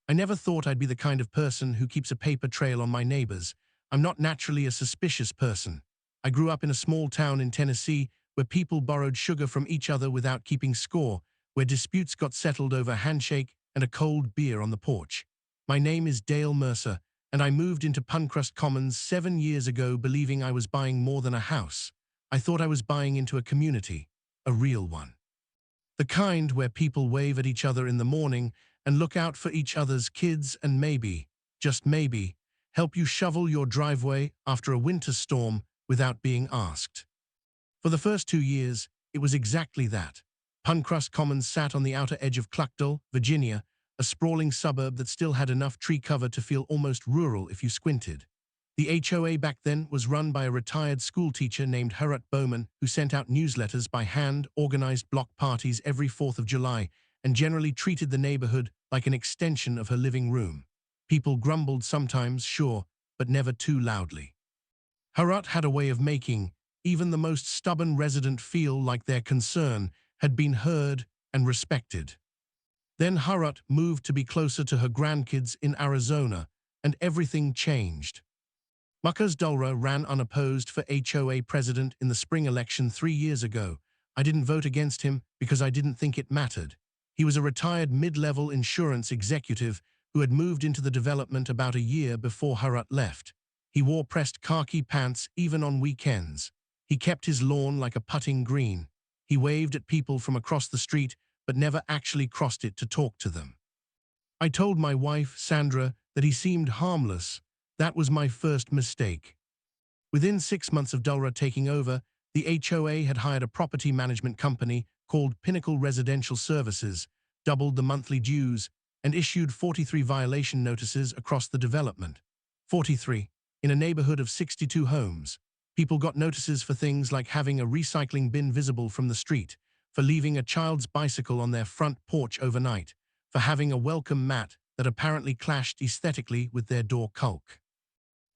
I never thought I'd be the kind of person who keeps a paper trail on my neighbors. I'm not naturally a suspicious person. I grew up in a small town in Tennessee where people borrowed sugar from each other without keeping score, where disputes got settled over a handshake and a cold beer on the porch. My name is Dale Mercer, and I moved into Puncrust Commons 7 years ago believing I was buying more than a house. I thought I was buying into a community, a real one. The kind where people wave at each other in the morning and look out for each other's kids and maybe, just maybe, help you shovel your driveway after a winter storm without being asked. For the first 2 years, it was exactly that. Puncrust Commons sat on the outer edge of Cluckdale, Virginia, a sprawling suburb that still had enough tree cover to feel almost rural if you squinted. The HOA back then was run by a retired schoolteacher named Harriet Bowman, who sent out newsletters by hand, organized block parties every 4th of July, and generally treated the neighborhood like an extension of her living room. People grumbled sometimes, sure, but never too loudly. Harriet had a way of making even the most stubborn resident feel like their concern had been heard and respected. Then Harriet moved to be closer to her grandkids in Arizona, and everything changed. Marcus Dulra ran unopposed for HOA president in the spring election 3 years ago. I didn't vote against him because I didn't think it mattered. He was a retired mid-level insurance executive who had moved into the development about a year before Harriet left. He wore pressed khaki pants even on weekends. He kept his lawn like a putting green. He waved at people from across the street but never actually crossed it to talk to them. I told my wife, Sandra, that he seemed harmless. That was my first mistake. Within 6 months of Dulra taking over, the HOA had hired a property management company called Pinnacle Residential Services, doubled the monthly dues, and issued 43 violation notices across the development. 43. In a neighborhood of 62 homes. People got notices for things like having a recycling bin visible from the street, for leaving a child's bicycle on their front porch overnight, for having a welcome mat that apparently clashed aesthetically with their door caulk.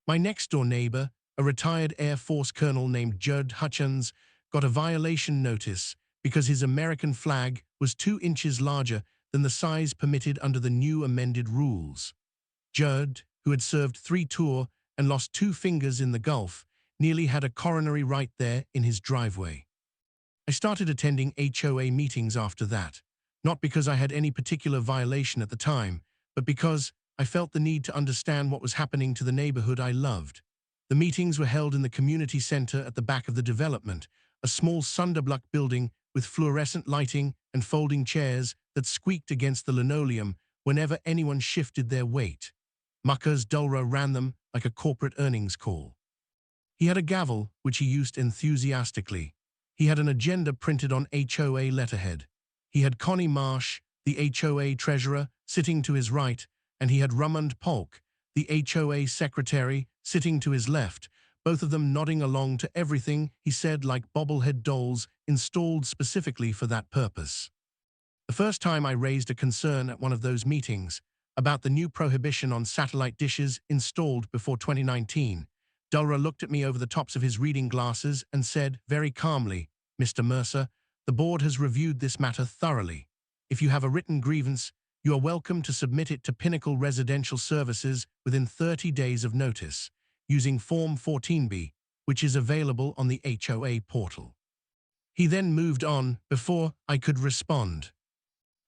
My next-door neighbor, a retired Air Force colonel named Judd Hutchins, got a violation notice because his American flag was 2 inches larger than the size permitted under the new amended rules. Judd, who had served 3 tours and lost 2 fingers in the Gulf, nearly had a coronary right there in his driveway. I started attending HOA meetings after that, not because I had any particular violation at the time, but because I felt the need to understand what was happening to the neighborhood I loved. The meetings were held in the community center at the back of the development, a small sunderblock building with fluorescent lighting and folding chairs that squeaked against the linoleum whenever anyone shifted their weight. Marcus Dulra ran them like a corporate earnings call. He had a gavel, which he used enthusiastically. He had an agenda printed on HOA letterhead. He had Connie Marsh, the HOA treasurer, sitting to his right, and he had Rumund Polk, the HOA secretary, sitting to his left, both of them nodding along to everything he said like bobblehead dolls installed specifically for that purpose. The first time I raised a concern at one of those meetings about the new prohibition on satellite dishes installed before 2019, Dulra looked at me over the tops of his reading glasses and said very calmly, "Mr. Mercer, the board has reviewed this matter thoroughly. If you have a written grievance, you are welcome to submit it to Pinnacle Residential Services within 30 days of notice, using Form 14B, which is available on the HOA portal." He then moved on before I could respond.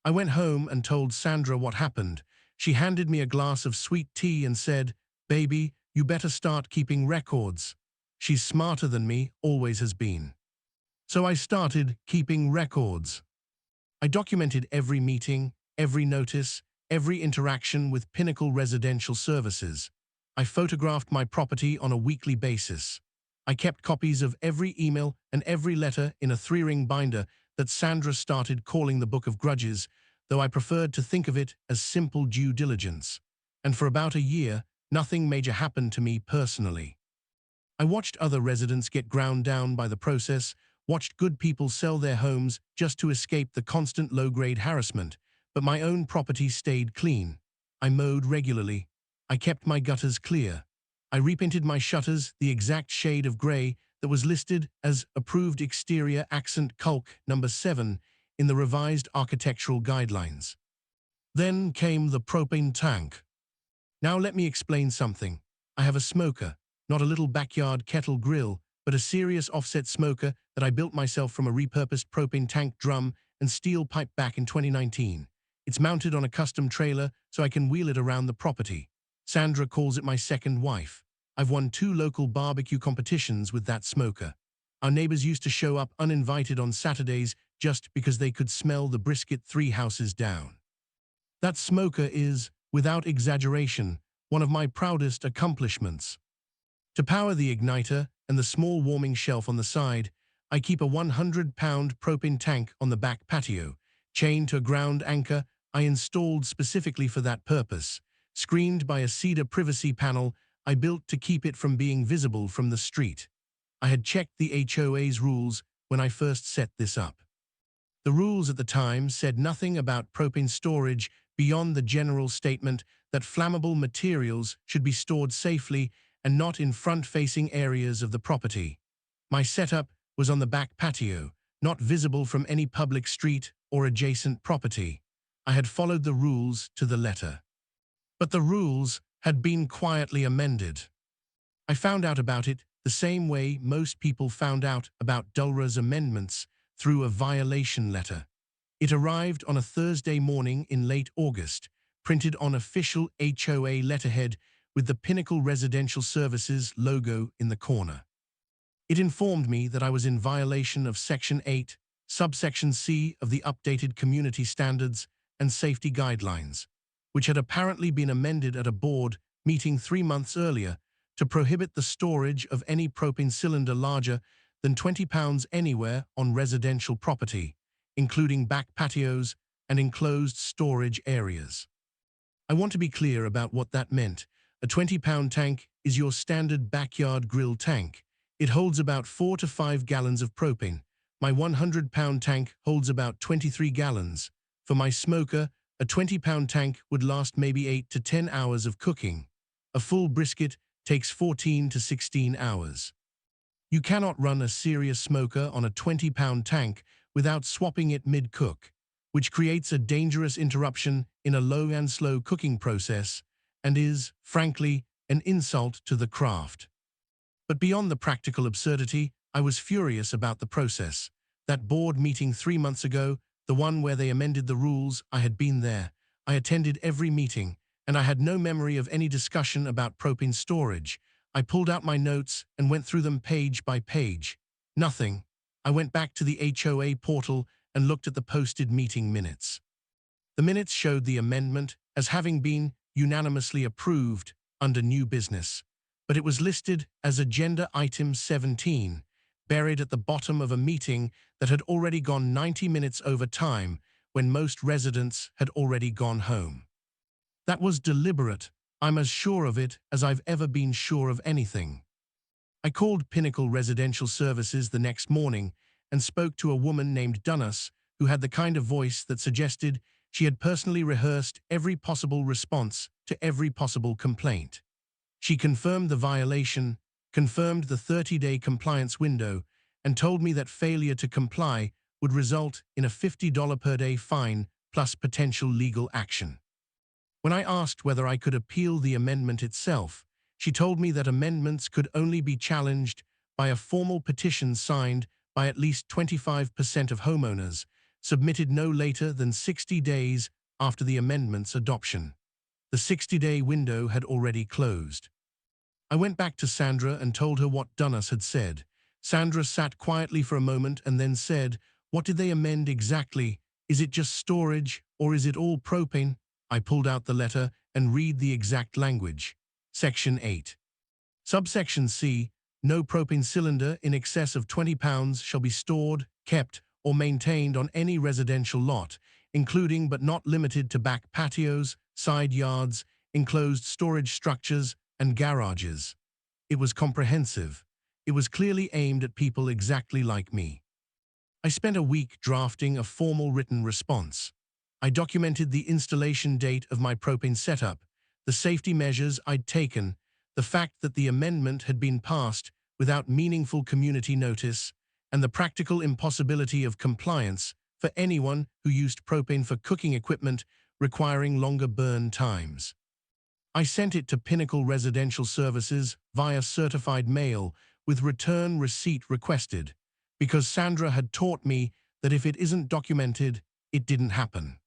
I went home and told Sandra what happened. She handed me a glass of sweet tea and said, "Baby, you better start keeping records." She's smarter than me, always has been. So I started keeping records. I documented every meeting, every notice, every interaction with Pinnacle Residential Services. I photographed my property on a weekly basis. I kept copies of every email and every letter in a 3-ring binder that Sandra started calling the Book of Grudges, though I preferred to think of it as simple due diligence. And for about a year, nothing major happened to me personally. I watched other residents get ground down by the process, watched good people sell their homes just to escape the constant low-grade harassment, but my own property stayed clean. I mowed regularly. I kept my gutters clear. I repainted my shutters the exact shade of gray that was listed as Approved Exterior Accent Caulk No. 7 in the revised architectural guidelines. Then came the propane tank. Now let me explain something. I have a smoker, not a little backyard kettle grill, but a serious offset smoker that I built myself from a repurposed propane tank drum and steel pipe back in 2019. It's mounted on a custom trailer so I can wheel it around the property. Sandra calls it my second wife. I've won 2 local barbecue competitions with that smoker. Our neighbors used to show up uninvited on Saturdays just because they could smell the brisket 3 houses down. That smoker is, without exaggeration, one of my proudest accomplishments. To power the igniter and the small warming shelf on the side, I keep a 100-pound propane tank on the back patio, chained to a ground anchor I installed specifically for that purpose, screened by a cedar privacy panel I built to keep it from being visible from the street. I had checked the HOA's rules when I first set this up. The rules at the time said nothing about propane storage beyond the general statement that flammable materials should be stored safely and not in front-facing areas of the property. My setup was on the back patio, not visible from any public street or adjacent property. I had followed the rules to the letter. But the rules had been quietly amended. I found out about it the same way most people found out about DULRA's amendments, through a violation letter. It arrived on a Thursday morning in late August, printed on official HOA letterhead with the Pinnacle Residential Services logo in the corner. It informed me that I was in violation of Section 8, Subsection C of the updated Community Standards and Safety Guidelines, which had apparently been amended at a board meeting 3 months earlier to prohibit the storage of any propane cylinder larger than 20 pounds anywhere on residential property, including back patios and enclosed storage areas. I want to be clear about what that meant. A 20-pound tank is your standard backyard grill tank. It holds about 4 to 5 gallons of propane. My 100-pound tank holds about 23 gallons. For my smoker, a 20-pound tank would last maybe 8 to 10 hours of cooking. A full brisket takes 14 to 16 hours. You cannot run a serious smoker on a 20-pound tank without swapping it mid-cook, which creates a dangerous interruption in a low and slow cooking process and is, frankly, an insult to the craft. But beyond the practical absurdity, I was furious about the process. That board meeting 3 months ago, the one where they amended the rules, I had been there. I attended every meeting, and I had no memory of any discussion about propane storage. I pulled out my notes and went through them page by page. Nothing. I went back to the HOA portal and looked at the posted meeting minutes. The minutes showed the amendment as having been unanimously approved under new business, but it was listed as Agenda Item 17, buried at the bottom of a meeting that had already gone 90 minutes over time when most residents had already gone home. That was deliberate. I'm as sure of it as I've ever been sure of anything. I called Pinnacle Residential Services the next morning and spoke to a woman named Dunnas who had the kind of voice that suggested she had personally rehearsed every possible response to every possible complaint. She confirmed the violation, confirmed the 30-day compliance window, and told me that failure to comply would result in a $50 per day fine plus potential legal action. When I asked whether I could appeal the amendment itself, she told me that amendments could only be challenged by a formal petition signed by at least 25% of homeowners, submitted no later than 60 days after the amendment's adoption. The 60-day window had already closed. I went back to Sandra and told her what Dunnas had said. Sandra sat quietly for a moment and then said, "What did they amend exactly? Is it just storage, or is it all propane?" I pulled out the letter and read the exact language. Section 8. Subsection C. No propane cylinder in excess of 20 pounds shall be stored, kept, or maintained on any residential lot, including but not limited to back patios, side yards, enclosed storage structures, and garages. It was comprehensive. It was clearly aimed at people exactly like me. I spent a week drafting a formal written response. I documented the installation date of my propane setup, the safety measures I'd taken, the fact that the amendment had been passed without meaningful community notice, and the practical impossibility of compliance for anyone who used propane for cooking equipment requiring longer burn times. I sent it to Pinnacle Residential Services via certified mail with return receipt requested, because Sandra had taught me that if it isn't documented, it didn't happen.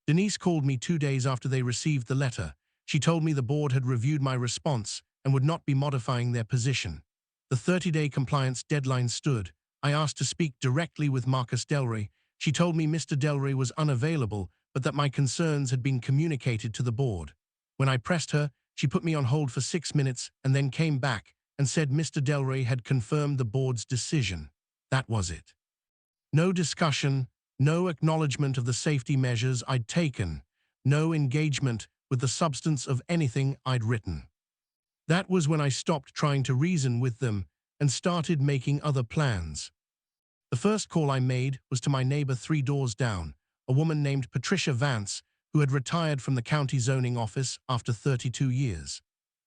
Denise called me 2 days after they received the letter. She told me the board had reviewed my response and would not be modifying their position. The 30-day compliance deadline stood. I asked to speak directly with Marcus Delray. She told me Mr. Delray was unavailable, but that my concerns had been communicated to the board. When I pressed her, she put me on hold for 6 minutes and then came back and said Mr. Delray had confirmed the board's decision. That was it. No discussion, no acknowledgement of the safety measures I'd taken, no engagement with the substance of anything I'd written. That was when I stopped trying to reason with them and started making other plans. The first call I made was to my neighbor 3 doors down, a woman named Patricia Vance, who had retired from the county zoning office after 32 years.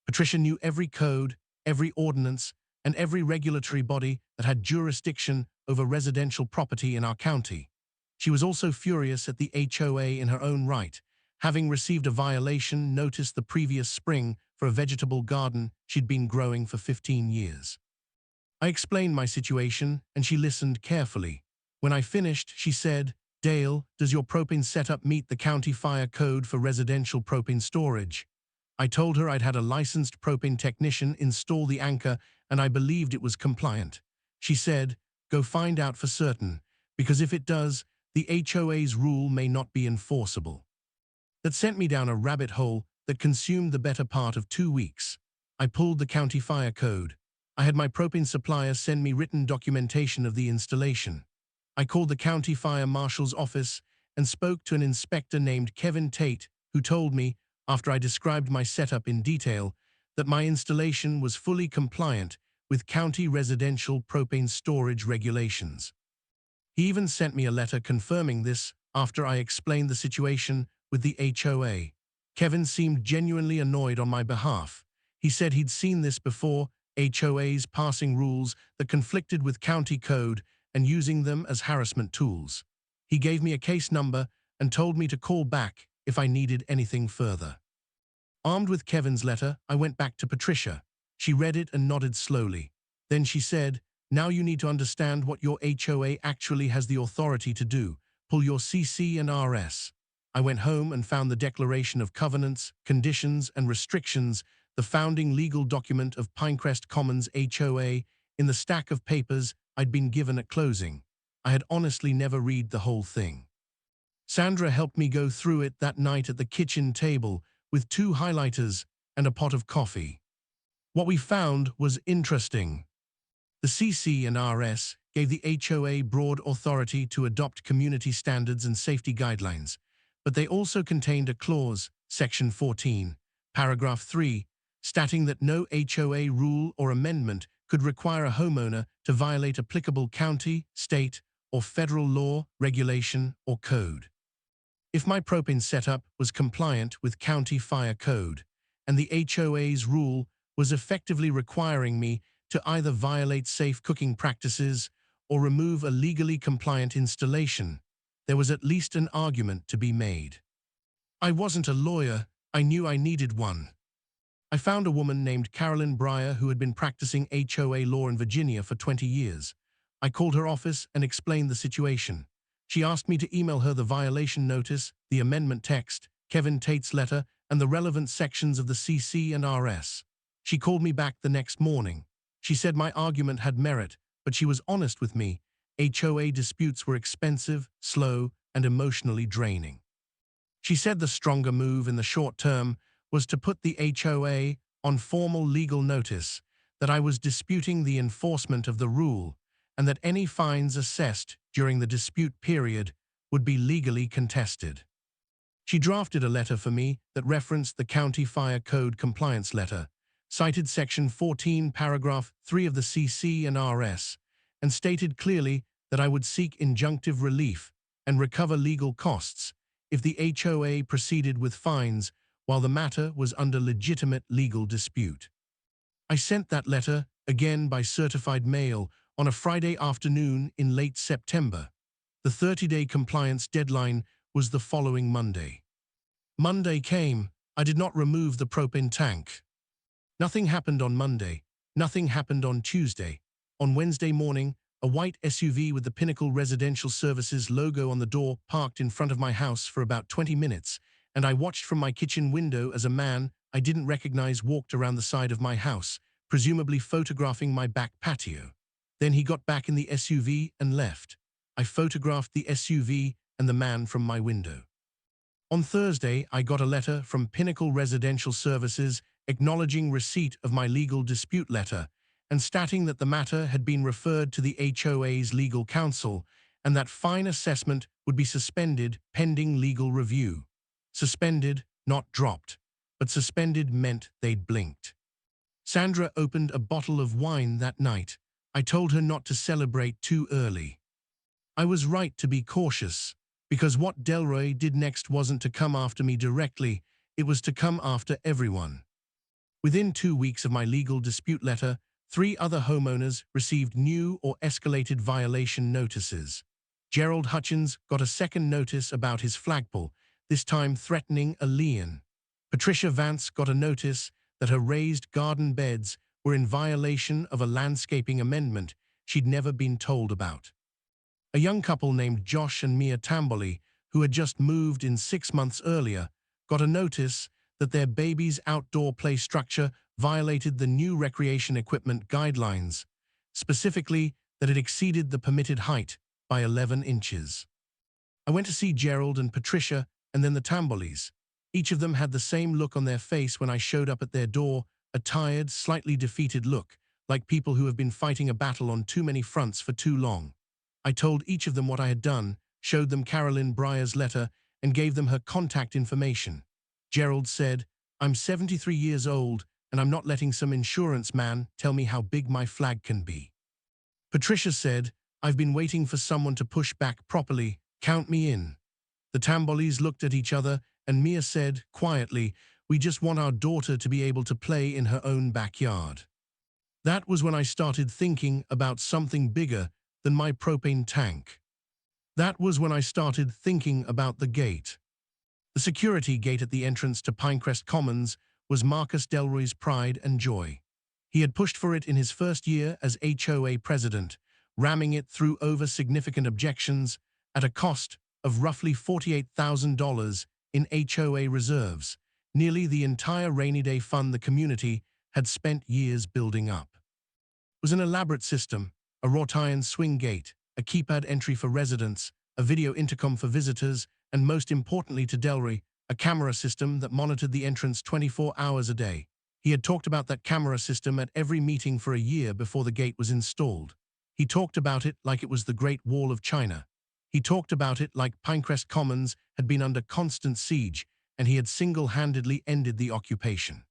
Patricia knew every code, every ordinance, and every regulatory body that had jurisdiction over residential property in our county. She was also furious at the HOA in her own right, having received a violation notice the previous spring for a vegetable garden she'd been growing for 15 years. I explained my situation, and she listened carefully. When I finished, she said, "Dale, does your propane setup meet the county fire code for residential propane storage?" I told her I'd had a licensed propane technician install the anchor and I believed it was compliant. She said, "Go find out for certain, because if it does, the HOA's rule may not be enforceable." That sent me down a rabbit hole that consumed the better part of 2 weeks. I pulled the county fire code. I had my propane supplier send me written documentation of the installation. I called the county fire marshal's office and spoke to an inspector named Kevin Tate, who told me, after I described my setup in detail, that my installation was fully compliant with county residential propane storage regulations. He even sent me a letter confirming this after I explained the situation with the HOA. Kevin seemed genuinely annoyed on my behalf. He said he'd seen this before, HOAs passing rules that conflicted with county code and using them as harassment tools. He gave me a case number and told me to call back if I needed anything further. Armed with Kevin's letter, I went back to Patricia. She read it and nodded slowly. Then she said, "Now you need to understand what your HOA actually has the authority to do. Pull your CC and RS." I went home and found the Declaration of Covenants, Conditions, and Restrictions, the founding legal document of Pinecrest Commons HOA, in the stack of papers I'd been given at closing. I had honestly never read the whole thing. Sandra helped me go through it that night at the kitchen table with 2 highlighters and a pot of coffee. What we found was interesting. The CC and RS gave the HOA broad authority to adopt community standards and safety guidelines, but they also contained a clause, Section 14, Paragraph 3, stating that no HOA rule or amendment could require a homeowner to violate applicable county, state, or federal law, regulation, or code. If my propane setup was compliant with county fire code, and the HOA's rule was effectively requiring me to either violate safe cooking practices or remove a legally compliant installation, there was at least an argument to be made. I wasn't a lawyer, I knew I needed one. I found a woman named Carolyn Breyer who had been practicing HOA law in Virginia for 20 years. I called her office and explained the situation. She asked me to email her the violation notice, the amendment text, Kevin Tate's letter, and the relevant sections of the CC and RS. She called me back the next morning. She said my argument had merit, but she was honest with me. HOA disputes were expensive, slow, and emotionally draining. She said the stronger move in the short term was to put the HOA on formal legal notice that I was disputing the enforcement of the rule and that any fines assessed during the dispute period would be legally contested. She drafted a letter for me that referenced the County Fire Code compliance letter, cited Section 14, Paragraph 3 of the CC and RS, and stated clearly that I would seek injunctive relief and recover legal costs if the HOA proceeded with fines while the matter was under legitimate legal dispute. I sent that letter, again by certified mail, on a Friday afternoon in late September. The 30-day compliance deadline was the following Monday. Monday came. I did not remove the propane tank. Nothing happened on Monday. Nothing happened on Tuesday. On Wednesday morning, a white SUV with the Pinnacle Residential Services logo on the door parked in front of my house for about 20 minutes, and I watched from my kitchen window as a man I didn't recognize walked around the side of my house, presumably photographing my back patio. Then he got back in the SUV and left. I photographed the SUV and the man from my window. On Thursday, I got a letter from Pinnacle Residential Services acknowledging receipt of my legal dispute letter and stating that the matter had been referred to the HOA's legal counsel and that fine assessment would be suspended pending legal review. Suspended, not dropped, but suspended meant they'd blinked. Sandra opened a bottle of wine that night. I told her not to celebrate too early. I was right to be cautious, because what Delroy did next wasn't to come after me directly, it was to come after everyone. Within 2 weeks of my legal dispute letter, 3 other homeowners received new or escalated violation notices. Gerald Hutchins got a second notice about his flagpole, this time threatening a lien. Patricia Vance got a notice that her raised garden beds were in violation of a landscaping amendment she'd never been told about. A young couple named Josh and Mia Tamboli, who had just moved in 6 months earlier, got a notice that their baby's outdoor play structure violated the new recreation equipment guidelines, specifically that it exceeded the permitted height by 11 inches. I went to see Gerald and Patricia and then the Tambolis. Each of them had the same look on their face when I showed up at their door, a tired, slightly defeated look, like people who have been fighting a battle on too many fronts for too long. I told each of them what I had done, showed them Carolyn Breyer's letter, and gave them her contact information. Gerald said, "I'm 73 years old, and I'm not letting some insurance man tell me how big my flag can be." Patricia said, "I've been waiting for someone to push back properly. Count me in." The Tambolis looked at each other, and Mia said, quietly, "We just want our daughter to be able to play in her own backyard." That was when I started thinking about something bigger than my propane tank. That was when I started thinking about the gate. The security gate at the entrance to Pinecrest Commons was Marcus Delroy's pride and joy. He had pushed for it in his first year as HOA president, ramming it through over significant objections at a cost of roughly $48,000 in HOA reserves, nearly the entire rainy day fund the community had spent years building up. It was an elaborate system, a wrought iron swing gate, a keypad entry for residents, a video intercom for visitors, and most importantly to Delroy, a camera system that monitored the entrance 24 hours a day. He had talked about that camera system at every meeting for a year before the gate was installed. He talked about it like it was the Great Wall of China. He talked about it like Pinecrest Commons had been under constant siege, and he had single-handedly ended the occupation.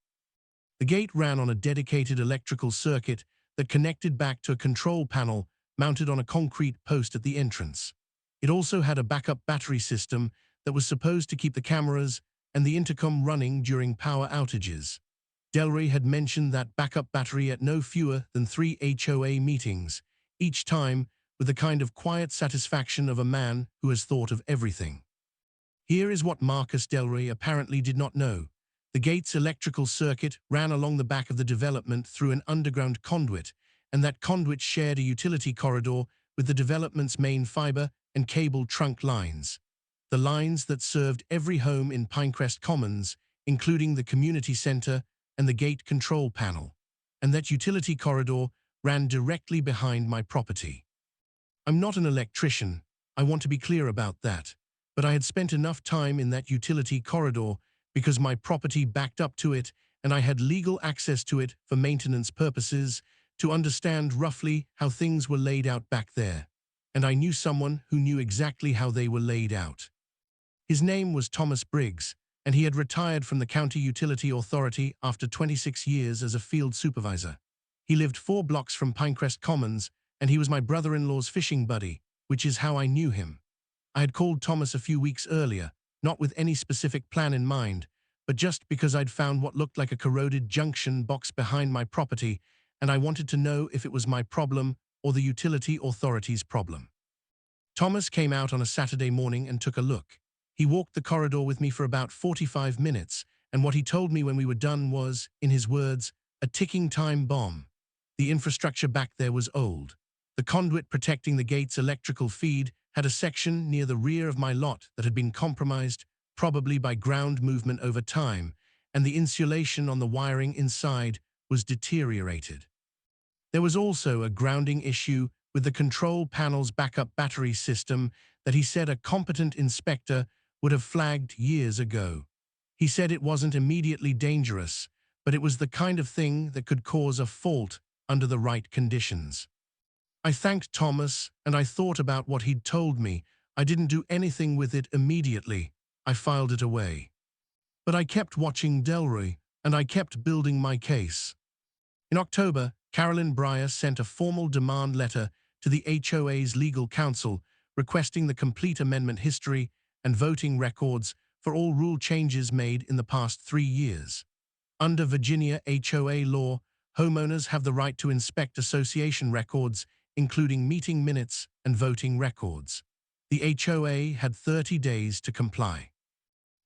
The gate ran on a dedicated electrical circuit that connected back to a control panel mounted on a concrete post at the entrance. It also had a backup battery system that was supposed to keep the cameras and the intercom running during power outages. Delroy had mentioned that backup battery at no fewer than 3 HOA meetings, each time with the kind of quiet satisfaction of a man who has thought of everything. Here is what Marcus Delroy apparently did not know. The gate's electrical circuit ran along the back of the development through an underground conduit, and that conduit shared a utility corridor with the development's main fiber and cable trunk lines. The lines that served every home in Pinecrest Commons, including the community center and the gate control panel. And that utility corridor ran directly behind my property. I'm not an electrician, I want to be clear about that, but I had spent enough time in that utility corridor because my property backed up to it and I had legal access to it for maintenance purposes to understand roughly how things were laid out back there. And I knew someone who knew exactly how they were laid out. His name was Thomas Briggs, and he had retired from the County Utility Authority after 26 years as a field supervisor. He lived 4 blocks from Pinecrest Commons, and he was my brother-in-law's fishing buddy, which is how I knew him. I had called Thomas a few weeks earlier, not with any specific plan in mind, but just because I'd found what looked like a corroded junction box behind my property, and I wanted to know if it was my problem or the utility authority's problem. Thomas came out on a Saturday morning and took a look. He walked the corridor with me for about 45 minutes, and what he told me when we were done was, in his words, a ticking time bomb. The infrastructure back there was old. The conduit protecting the gate's electrical feed had a section near the rear of my lot that had been compromised, probably by ground movement over time, and the insulation on the wiring inside was deteriorated. There was also a grounding issue with the control panel's backup battery system that he said a competent inspector would have flagged years ago. He said it wasn't immediately dangerous, but it was the kind of thing that could cause a fault under the right conditions. I thanked Thomas, and I thought about what he'd told me. I didn't do anything with it immediately. I filed it away. But I kept watching Delroy, and I kept building my case. In October, Carolyn Breyer sent a formal demand letter to the HOA's legal counsel requesting the complete amendment history and voting records for all rule changes made in the past 3 years. Under Virginia HOA law, homeowners have the right to inspect association records, including meeting minutes and voting records. The HOA had 30 days to comply.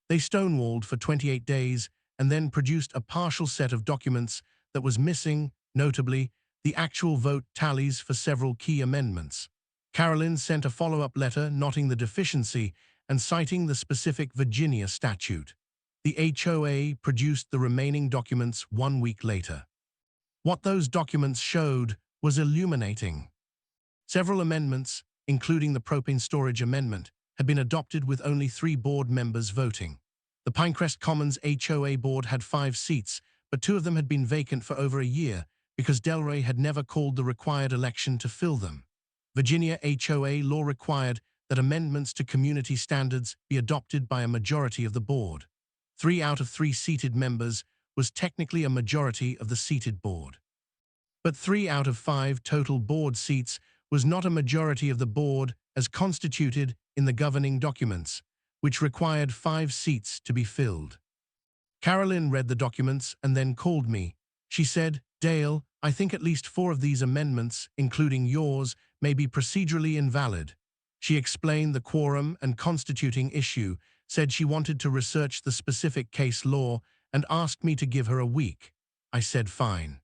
They stonewalled for 28 days and then produced a partial set of documents that was missing, notably, the actual vote tallies for several key amendments. Carolyn sent a follow-up letter noting the deficiency and citing the specific Virginia statute. The HOA produced the remaining documents 1 week later. What those documents showed was illuminating. Several amendments, including the propane storage amendment, had been adopted with only 3 board members voting. The Pinecrest Commons HOA board had 5 seats, but 2 of them had been vacant for over a year because Delroy had never called the required election to fill them. Virginia HOA law required that amendments to community standards be adopted by a majority of the board. 3 out of 3 seated members was technically a majority of the seated board. But 3 out of 5 total board seats was not a majority of the board as constituted in the governing documents, which required 5 seats to be filled. Carolyn read the documents and then called me. She said, "Dale, I think at least 4 of these amendments, including yours, may be procedurally invalid." She explained the quorum and constituting issue, said she wanted to research the specific case law, and asked me to give her a week. I said fine.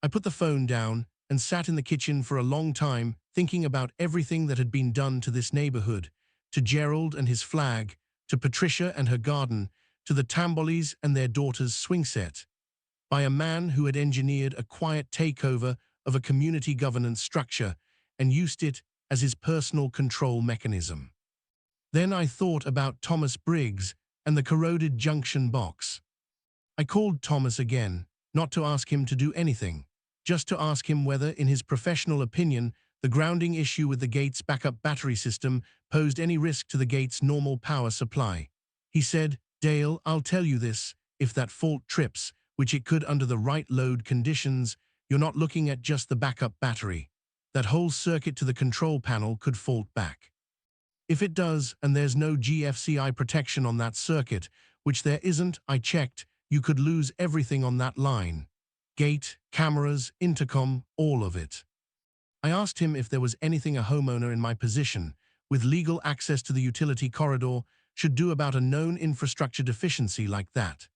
I put the phone down and sat in the kitchen for a long time thinking about everything that had been done to this neighborhood, to Gerald and his flag, to Patricia and her garden, to the Tambolis and their daughter's swing set, by a man who had engineered a quiet takeover of a community governance structure and used it as his personal control mechanism. Then I thought about Thomas Briggs and the corroded junction box. I called Thomas again, not to ask him to do anything, just to ask him whether, in his professional opinion, the grounding issue with the gate's backup battery system posed any risk to the gate's normal power supply. He said, "Dale, I'll tell you this, if that fault trips, which it could under the right load conditions, you're not looking at just the backup battery. That whole circuit to the control panel could fault back. If it does, and there's no GFCI protection on that circuit, which there isn't, I checked, you could lose everything on that line. Gate, cameras, intercom, all of it." I asked him if there was anything a homeowner in my position, with legal access to the utility corridor, should do about a known infrastructure deficiency like that.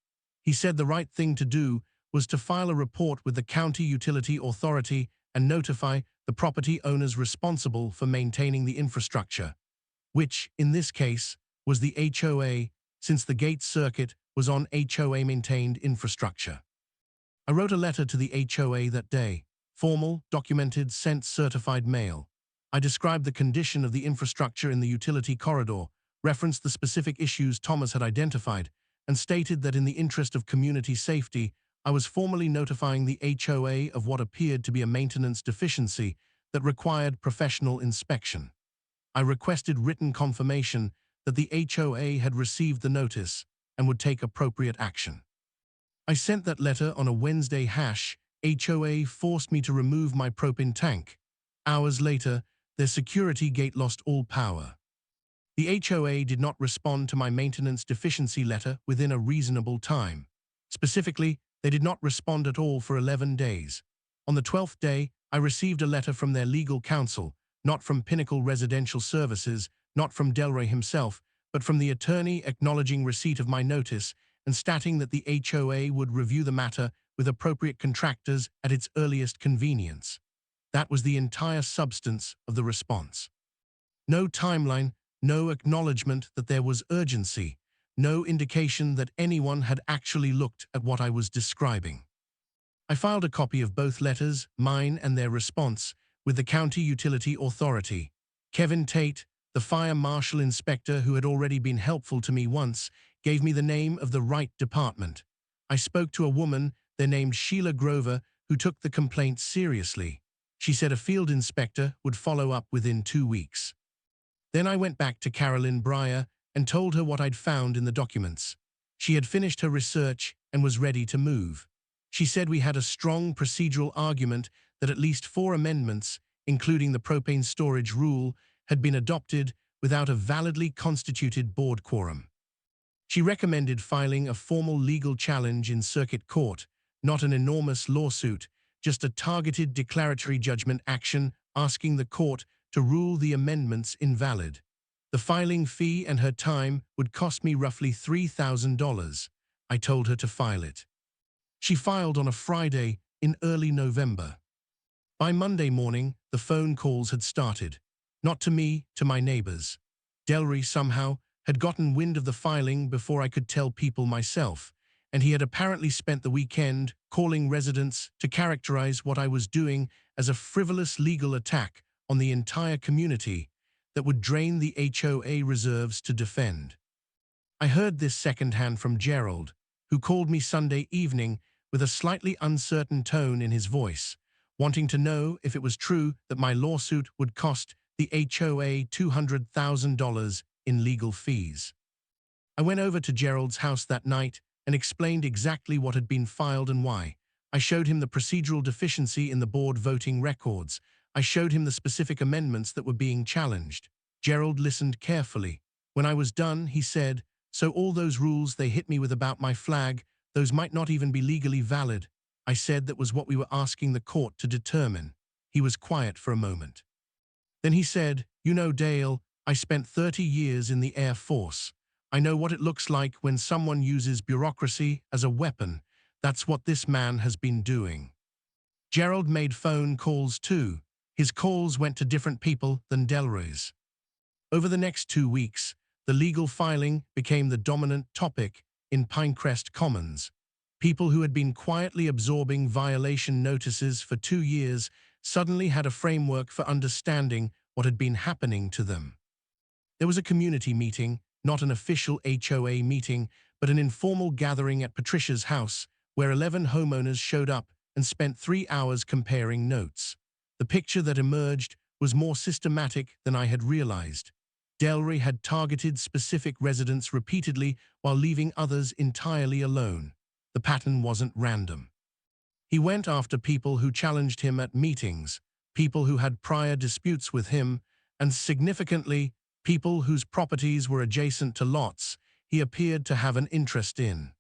He said the right thing to do was to file a report with the county utility authority and notify the property owners responsible for maintaining the infrastructure, which, in this case, was the HOA, since the gate circuit was on HOA-maintained infrastructure. I wrote a letter to the HOA that day, formal, documented, sent certified mail. I described the condition of the infrastructure in the utility corridor, referenced the specific issues Thomas had identified, and stated that in the interest of community safety, I was formally notifying the HOA of what appeared to be a maintenance deficiency that required professional inspection. I requested written confirmation that the HOA had received the notice and would take appropriate action. I sent that letter on a Wednesday. HOA forced me to remove my propane tank. Hours later, their security gate lost all power. The HOA did not respond to my maintenance deficiency letter within a reasonable time. Specifically, they did not respond at all for 11 days. On the 12th day, I received a letter from their legal counsel, not from Pinnacle Residential Services, not from Delroy himself, but from the attorney acknowledging receipt of my notice and stating that the HOA would review the matter with appropriate contractors at its earliest convenience. That was the entire substance of the response. No timeline, no acknowledgement that there was urgency, no indication that anyone had actually looked at what I was describing. I filed a copy of both letters, mine and their response, with the County Utility Authority. Kevin Tate, the fire marshal inspector who had already been helpful to me once, gave me the name of the right department. I spoke to a woman, there named Sheila Grover, who took the complaint seriously. She said a field inspector would follow up within 2 weeks. Then I went back to Carolyn Breyer and told her what I'd found in the documents. She had finished her research and was ready to move. She said we had a strong procedural argument that at least 4 amendments, including the propane storage rule, had been adopted without a validly constituted board quorum. She recommended filing a formal legal challenge in circuit court, not an enormous lawsuit, just a targeted declaratory judgment action asking the court to rule the amendments invalid. The filing fee and her time would cost me roughly $3,000. I told her to file it. She filed on a Friday in early November. By Monday morning, the phone calls had started. Not to me, to my neighbors. Delry somehow had gotten wind of the filing before I could tell people myself, and he had apparently spent the weekend calling residents to characterize what I was doing as a frivolous legal attack on the entire community that would drain the HOA reserves to defend. I heard this secondhand from Gerald, who called me Sunday evening with a slightly uncertain tone in his voice, wanting to know if it was true that my lawsuit would cost the HOA $200,000 in legal fees. I went over to Gerald's house that night and explained exactly what had been filed and why. I showed him the procedural deficiency in the board voting records. I showed him the specific amendments that were being challenged. Gerald listened carefully. When I was done, he said, "So all those rules they hit me with about my flag, those might not even be legally valid." I said that was what we were asking the court to determine. He was quiet for a moment. Then he said, "You know, Dale, I spent 30 years in the Air Force. I know what it looks like when someone uses bureaucracy as a weapon. That's what this man has been doing." Gerald made phone calls too. His calls went to different people than Delroy's. Over the next 2 weeks, the legal filing became the dominant topic in Pinecrest Commons. People who had been quietly absorbing violation notices for 2 years suddenly had a framework for understanding what had been happening to them. There was a community meeting, not an official HOA meeting, but an informal gathering at Patricia's house, where 11 homeowners showed up and spent 3 hours comparing notes. The picture that emerged was more systematic than I had realized. Delry had targeted specific residents repeatedly while leaving others entirely alone. The pattern wasn't random. He went after people who challenged him at meetings, people who had prior disputes with him, and significantly, people whose properties were adjacent to lots he appeared to have an interest in.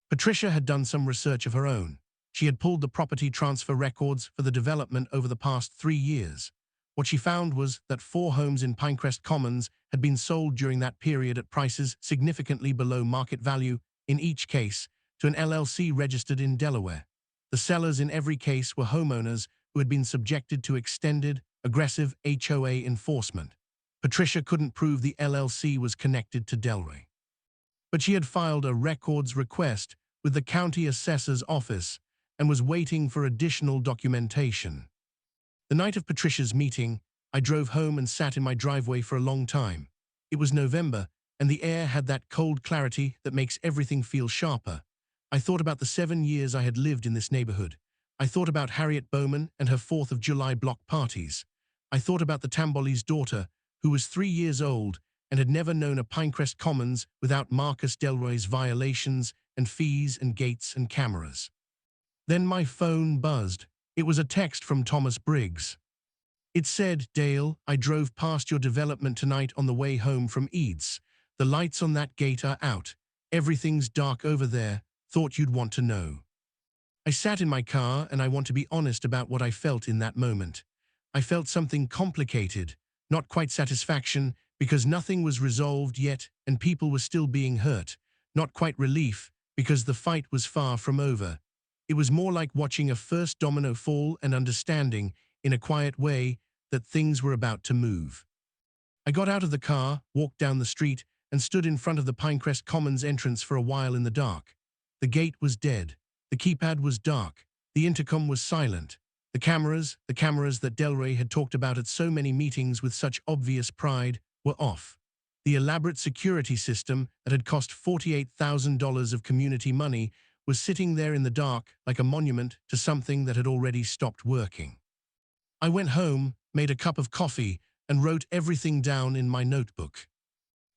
Patricia had done some research of her own. She had pulled the property transfer records for the development over the past 3 years. What she found was that 4 homes in Pinecrest Commons had been sold during that period at prices significantly below market value, in each case, to an LLC registered in Delaware. The sellers in every case were homeowners who had been subjected to extended, aggressive HOA enforcement. Patricia couldn't prove the LLC was connected to Delray. But she had filed a records request with the county assessor's office and was waiting for additional documentation. The night of Patricia's meeting, I drove home and sat in my driveway for a long time. It was November, and the air had that cold clarity that makes everything feel sharper. I thought about the 7 years I had lived in this neighborhood. I thought about Harriet Bowman and her 4th of July block parties. I thought about the Tamboli's daughter, who was 3 years old and had never known a Pinecrest Commons without Marcus Delroy's violations and fees and gates and cameras. Then my phone buzzed. It was a text from Thomas Briggs. It said, "Dale, I drove past your development tonight on the way home from Eads. The lights on that gate are out. Everything's dark over there. Thought you'd want to know." I sat in my car and I want to be honest about what I felt in that moment. I felt something complicated, not quite satisfaction, because nothing was resolved yet and people were still being hurt. Not quite relief, because the fight was far from over. It was more like watching a first domino fall and understanding, in a quiet way, that things were about to move. I got out of the car, walked down the street, and stood in front of the Pinecrest Commons entrance for a while in the dark. The gate was dead. The keypad was dark. The intercom was silent. The cameras that Delray had talked about at so many meetings with such obvious pride, were off. The elaborate security system that had cost $48,000 of community money was sitting there in the dark like a monument to something that had already stopped working. I went home, made a cup of coffee, and wrote everything down in my notebook.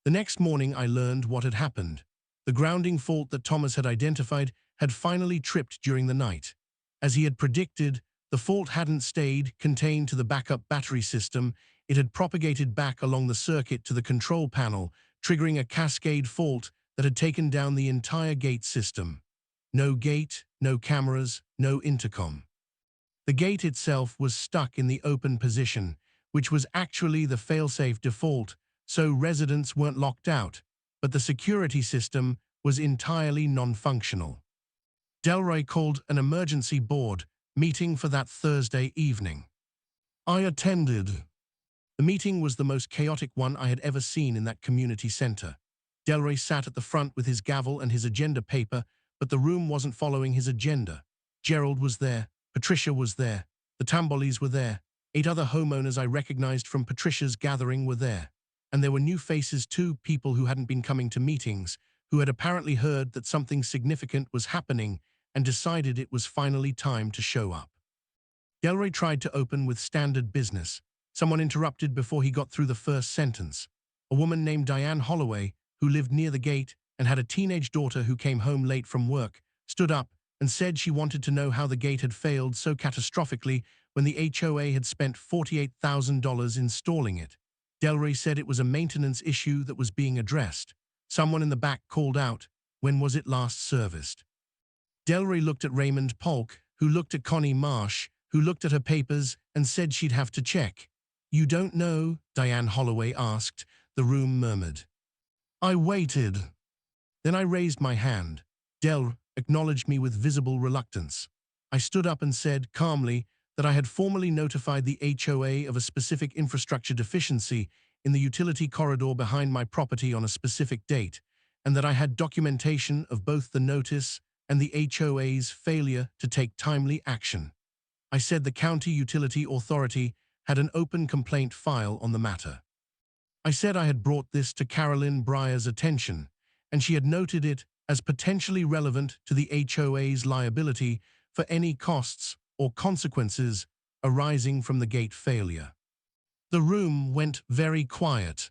The next morning I learned what had happened. The grounding fault that Thomas had identified had finally tripped during the night. As he had predicted, the fault hadn't stayed contained to the backup battery system. It had propagated back along the circuit to the control panel, triggering a cascade fault that had taken down the entire gate system. No gate, no cameras, no intercom. The gate itself was stuck in the open position, which was actually the failsafe default, so residents weren't locked out, but the security system was entirely non-functional. Delray called an emergency board meeting for that Thursday evening. I attended. The meeting was the most chaotic one I had ever seen in that community center. Delray sat at the front with his gavel and his agenda paper, but the room wasn't following his agenda. Gerald was there. Patricia was there. The Tambolis were there. 8 other homeowners I recognized from Patricia's gathering were there. And there were new faces too, people who hadn't been coming to meetings, who had apparently heard that something significant was happening and decided it was finally time to show up. Delray tried to open with standard business. Someone interrupted before he got through the first sentence. A woman named Diane Holloway, who lived near the gate and had a teenage daughter who came home late from work, stood up and said she wanted to know how the gate had failed so catastrophically when the HOA had spent $48,000 installing it. Delray said it was a maintenance issue that was being addressed. Someone in the back called out, "When was it last serviced?" Delray looked at Raymond Polk, who looked at Connie Marsh, who looked at her papers and said she'd have to check. "You don't know?" Diane Holloway asked. The room murmured. I waited. Then I raised my hand. Del acknowledged me with visible reluctance. I stood up and said, calmly, that I had formally notified the HOA of a specific infrastructure deficiency in the utility corridor behind my property on a specific date, and that I had documentation of both the notice and the HOA's failure to take timely action. I said the County Utility Authority had an open complaint file on the matter. I said I had brought this to Carolyn Breyer's attention, and she had noted it as potentially relevant to the HOA's liability for any costs or consequences arising from the gate failure. The room went very quiet.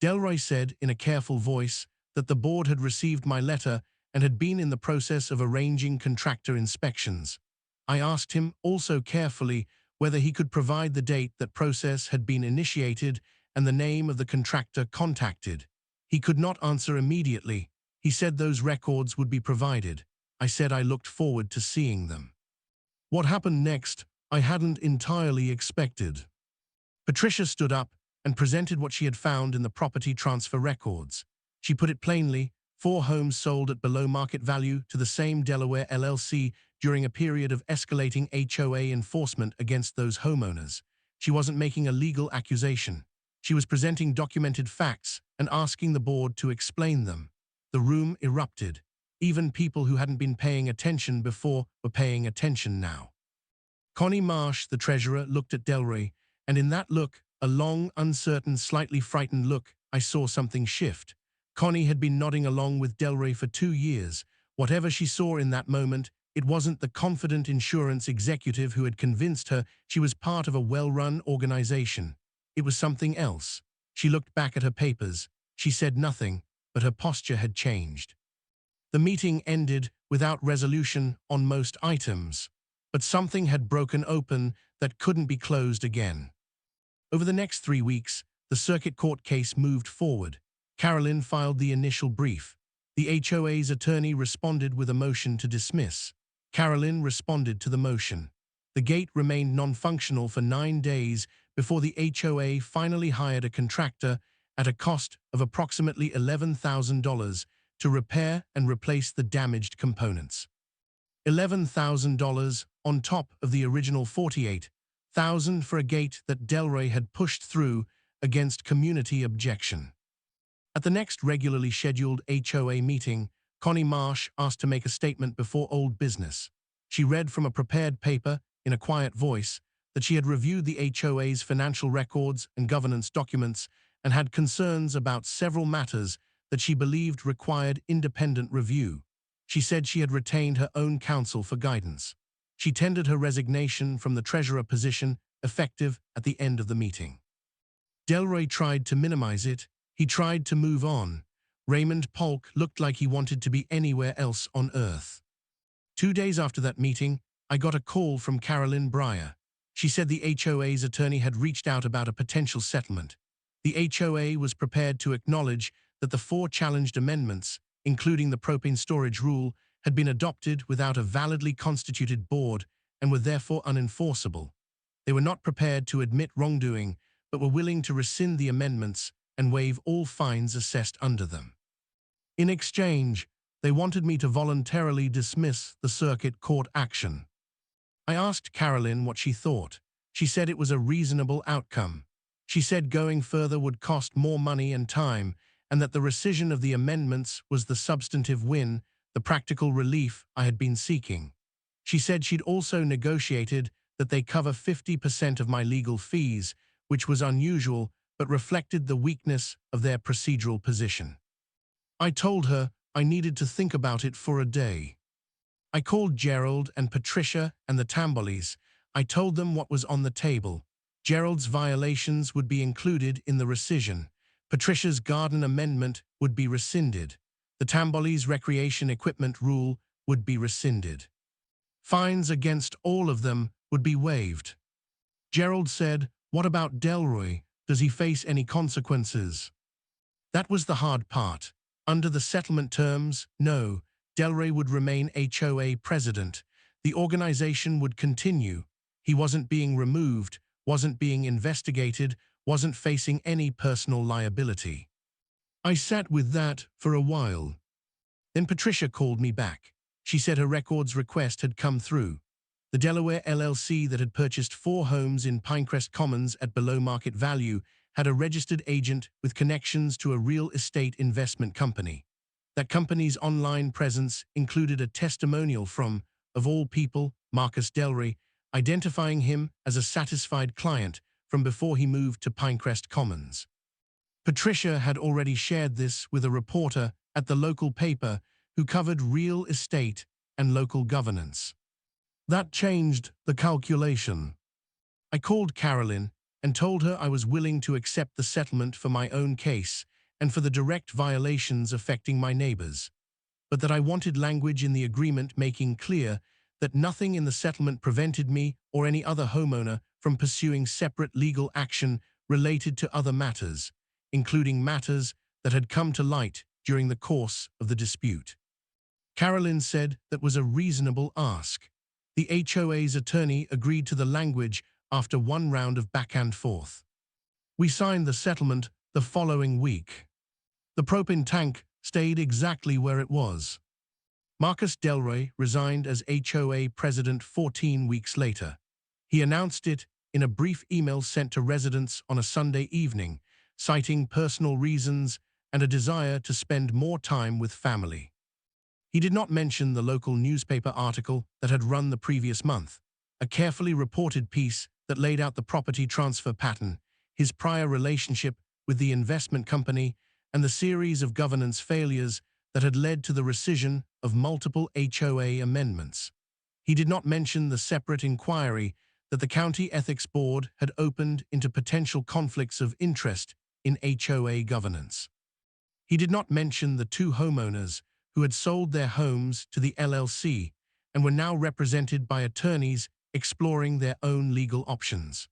Delray said in a careful voice that the board had received my letter and had been in the process of arranging contractor inspections. I asked him also carefully whether he could provide the date that process had been initiated and the name of the contractor contacted. He could not answer immediately. He said those records would be provided. I said I looked forward to seeing them. What happened next, I hadn't entirely expected. Patricia stood up and presented what she had found in the property transfer records. She put it plainly, 4 homes sold at below market value to the same Delaware LLC during a period of escalating HOA enforcement against those homeowners. She wasn't making a legal accusation. She was presenting documented facts and asking the board to explain them. The room erupted. Even people who hadn't been paying attention before were paying attention now. Connie Marsh, the treasurer, looked at Delray, and in that look, a long, uncertain, slightly frightened look, I saw something shift. Connie had been nodding along with Delray for 2 years. Whatever she saw in that moment, it wasn't the confident insurance executive who had convinced her she was part of a well-run organization. It was something else. She looked back at her papers. She said nothing, but her posture had changed. The meeting ended without resolution on most items, but something had broken open that couldn't be closed again. Over the next 3 weeks, the circuit court case moved forward. Carolyn filed the initial brief. The HOA's attorney responded with a motion to dismiss. Carolyn responded to the motion. The gate remained non-functional for 9 days before the HOA finally hired a contractor at a cost of approximately $11,000 to repair and replace the damaged components. $11,000 on top of the original $48,000 for a gate that Delroy had pushed through against community objection. At the next regularly scheduled HOA meeting, Connie Marsh asked to make a statement before old business. She read from a prepared paper, in a quiet voice, that she had reviewed the HOA's financial records and governance documents and had concerns about several matters that she believed required independent review. She said she had retained her own counsel for guidance. She tendered her resignation from the treasurer position, effective at the end of the meeting. Delroy tried to minimize it. He tried to move on. Raymond Polk looked like he wanted to be anywhere else on earth. 2 days after that meeting, I got a call from Carolyn Breyer. She said the HOA's attorney had reached out about a potential settlement. The HOA was prepared to acknowledge that the 4 challenged amendments, including the propane storage rule, had been adopted without a validly constituted board and were therefore unenforceable. They were not prepared to admit wrongdoing, but were willing to rescind the amendments and waive all fines assessed under them. In exchange, they wanted me to voluntarily dismiss the circuit court action. I asked Carolyn what she thought. She said it was a reasonable outcome. She said going further would cost more money and time, and that the rescission of the amendments was the substantive win, the practical relief I had been seeking. She said she'd also negotiated that they cover 50% of my legal fees, which was unusual but reflected the weakness of their procedural position. I told her I needed to think about it for a day. I called Gerald and Patricia and the Tambolis. I told them what was on the table. Gerald's violations would be included in the rescission. Patricia's garden amendment would be rescinded. The Tambolis' recreation equipment rule would be rescinded. Fines against all of them would be waived. Gerald said, "What about Delroy? Does he face any consequences?" That was the hard part. Under the settlement terms, no, Delroy would remain HOA president. The organization would continue. He wasn't being removed, wasn't being investigated, wasn't facing any personal liability. I sat with that for a while. Then Patricia called me back. She said her records request had come through. The Delaware LLC that had purchased 4 homes in Pinecrest Commons at below market value had a registered agent with connections to a real estate investment company. That company's online presence included a testimonial from, of all people, Marcus Delroy, identifying him as a satisfied client from before he moved to Pinecrest Commons. Patricia had already shared this with a reporter at the local paper who covered real estate and local governance. That changed the calculation. I called Carolyn and told her I was willing to accept the settlement for my own case and for the direct violations affecting my neighbors, but that I wanted language in the agreement making clear that nothing in the settlement prevented me or any other homeowner from pursuing separate legal action related to other matters, including matters that had come to light during the course of the dispute. Carolyn said that was a reasonable ask. The HOA's attorney agreed to the language after one round of back and forth. We signed the settlement the following week. The propane tank stayed exactly where it was. Marcus Delroy resigned as HOA president 14 weeks later. He announced it in a brief email sent to residents on a Sunday evening, citing personal reasons and a desire to spend more time with family. He did not mention the local newspaper article that had run the previous month, a carefully reported piece that laid out the property transfer pattern, his prior relationship with the investment company, and the series of governance failures that had led to the rescission of multiple HOA amendments. He did not mention the separate inquiry that the County Ethics Board had opened into potential conflicts of interest in HOA governance. He did not mention the 2 homeowners who had sold their homes to the LLC and were now represented by attorneys exploring their own legal options.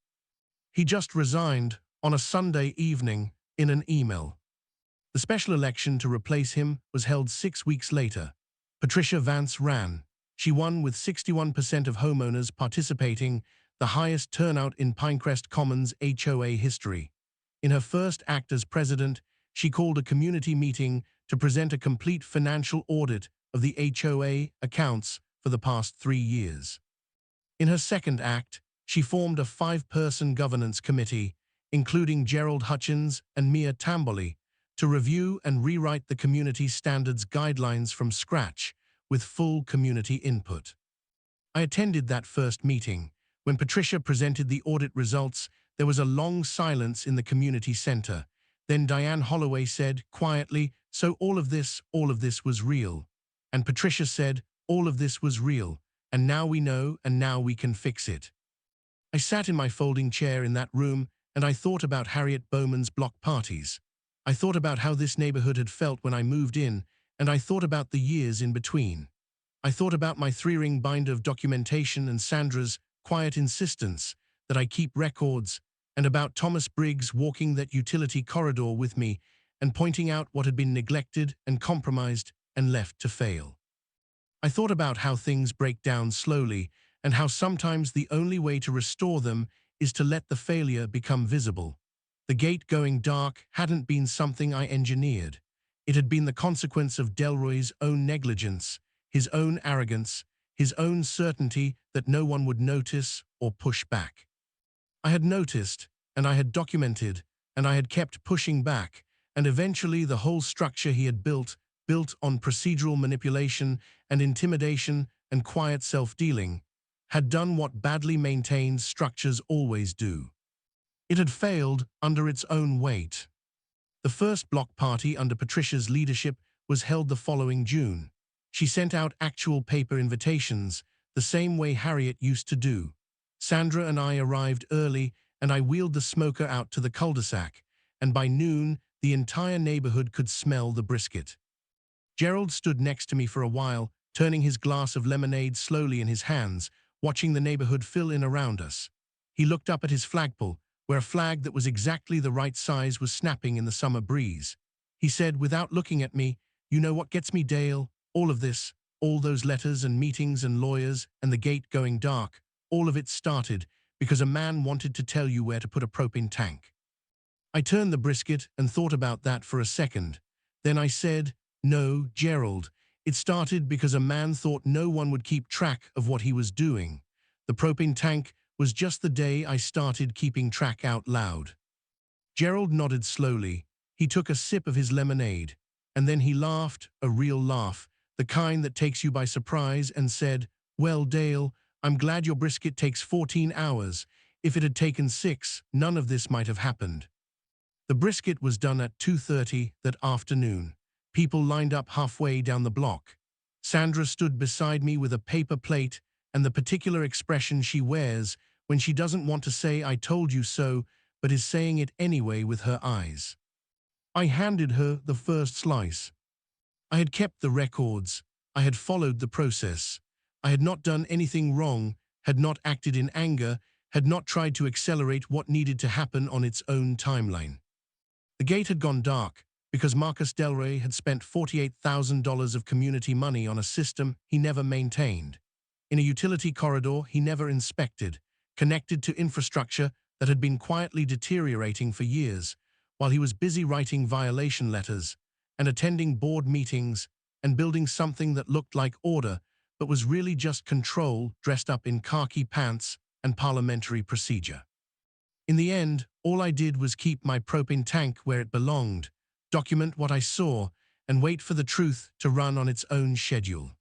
He just resigned on a Sunday evening in an email. The special election to replace him was held 6 weeks later. Patricia Vance ran. She won with 61% of homeowners participating, the highest turnout in Pinecrest Commons HOA history. In her first act as president, she called a community meeting to present a complete financial audit of the HOA accounts for the past 3 years. In her second act, she formed a 5-person governance committee, including Gerald Hutchins and Mia Tamboli, to review and rewrite the community standards guidelines from scratch with full community input. I attended that first meeting. When Patricia presented the audit results, there was a long silence in the community center. Then Diane Holloway said, quietly, "So all of this was real." And Patricia said, "All of this was real, and now we know, and now we can fix it." I sat in my folding chair in that room, and I thought about Harriet Bowman's block parties. I thought about how this neighborhood had felt when I moved in, and I thought about the years in between. I thought about my 3-ring binder of documentation and Sandra's quiet insistence that I keep records, and about Thomas Briggs walking that utility corridor with me and pointing out what had been neglected and compromised and left to fail. I thought about how things break down slowly and how sometimes the only way to restore them is to let the failure become visible. The gate going dark hadn't been something I engineered. It had been the consequence of Delroy's own negligence, his own arrogance, his own certainty that no one would notice or push back. I had noticed, and I had documented, and I had kept pushing back, and eventually the whole structure he had built on procedural manipulation and intimidation and quiet self-dealing, had done what badly maintained structures always do. It had failed under its own weight. The first block party under Patricia's leadership was held the following June. She sent out actual paper invitations, the same way Harriet used to do. Sandra and I arrived early, and I wheeled the smoker out to the cul-de-sac, and by noon, the entire neighborhood could smell the brisket. Gerald stood next to me for a while, turning his glass of lemonade slowly in his hands, watching the neighborhood fill in around us. He looked up at his flagpole, where a flag that was exactly the right size was snapping in the summer breeze. He said, without looking at me, "You know what gets me, Dale? All of this, all those letters and meetings and lawyers and the gate going dark, all of it started because a man wanted to tell you where to put a propane tank." I turned the brisket and thought about that for a second. Then I said, "No, Gerald, it started because a man thought no one would keep track of what he was doing. The propane tank was just the day I started keeping track out loud." Gerald nodded slowly. He took a sip of his lemonade, and then he laughed, a real laugh, the kind that takes you by surprise, and said, "Well, Dale, I'm glad your brisket takes 14 hours. If it had taken 6, none of this might have happened." The brisket was done at 2:30 that afternoon. People lined up halfway down the block. Sandra stood beside me with a paper plate and the particular expression she wears when she doesn't want to say "I told you so," but is saying it anyway with her eyes. I handed her the first slice. I had kept the records. I had followed the process. I had not done anything wrong, had not acted in anger, had not tried to accelerate what needed to happen on its own timeline. The gate had gone dark because Marcus Delroy had spent $48,000 of community money on a system he never maintained, in a utility corridor he never inspected, connected to infrastructure that had been quietly deteriorating for years, while he was busy writing violation letters and attending board meetings and building something that looked like order but was really just control dressed up in khaki pants and parliamentary procedure. In the end, all I did was keep my propane tank where it belonged, document what I saw, and wait for the truth to run on its own schedule.